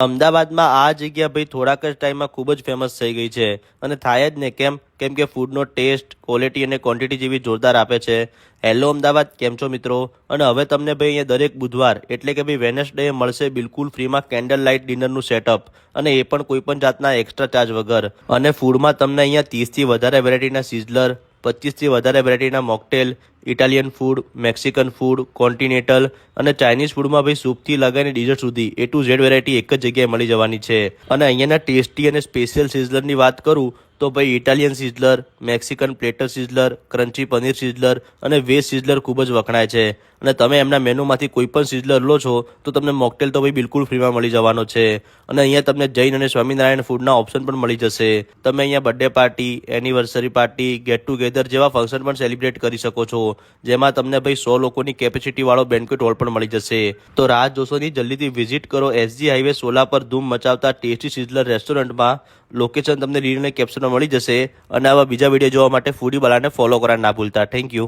અમદાવાદમાં આ જગ્યા ભાઈ થોડાક જ ટાઈમમાં ખૂબ જ ફેમસ થઈ ગઈ છે અને થાય જ ને કેમ કે ફૂડનો ટેસ્ટ ક્વોલિટી અને ક્વોન્ટિટી જેવી જોરદાર આપે છે. હેલો અમદાવાદ, કેમ છો મિત્રો? અને હવે તમને ભાઈ અહીંયા દરેક બુધવાર એટલે કે ભાઈ વેનસડે મળશે બિલકુલ ફ્રીમાં કેન્ડલ લાઇટ ડિનરનું સેટઅપ, અને એ પણ કોઈ પણ જાતના એક્સ્ટ્રા ચાર્જ વગર. અને ફૂડમાં તમને અહીંયા 30થી વધારે વેરાયટીના સિઝલર, 25થી વધારે વેરાયટીના mocktail, Italian food, Mexican food, continental અને ચાઇનીઝ ફૂડમાં ભાઈ સૂપથી લગાવીને ડીઝર્ટ સુધી A to Z વેરાયટી એક જ જગ્યાએ મળી જવાની છે. અને અહીંયાના ટેસ્ટી અને સ્પેશિયલ સિઝલરની વાત કરું તો ભાઈ Italian sizzler, Mexican platter sizzler, crunchy paneer sizzler અને વેજ સિઝલર ખૂબ જ વખણાય છે. અને તમે એમના મેનુમાંથી કોઈ પણ સિઝલર લો છો તો તમને મોકટેલ તો ભાઈ બિલકુલ ફ્રીમાં મળી જવાનો છે. અને અહીંયા તમને જૈન અને સ્વામિનારાયણ ફૂડના ઓપ્શન પણ મળી જશે. તમે અહીંયા birthday party, anniversary party, get together જેવા ફંક્શન પણ સેલિબ્રેટ કરી શકો છો, જેમાં તમને ભાઈ 100 લોકોની કેપેસિટી વાળો બેન્ક્વેટ હોલ પણ મળી જશે. તો રાહ જોશો નહીં, જલ્દીથી વિઝિટ કરો SG હાઈવે 16 પર ધૂમ મચાવતા ટેસ્ટી સિઝલર રેસ્ટોરન્ટમાં. લોકેશન તમને રીલને કેપ્શનમાં મળી જશે. અને આવા બીજા વિડીયો જોવા માટે ફૂડી બલાને ફોલો કરવાનું ના ભૂલતા. Thank you.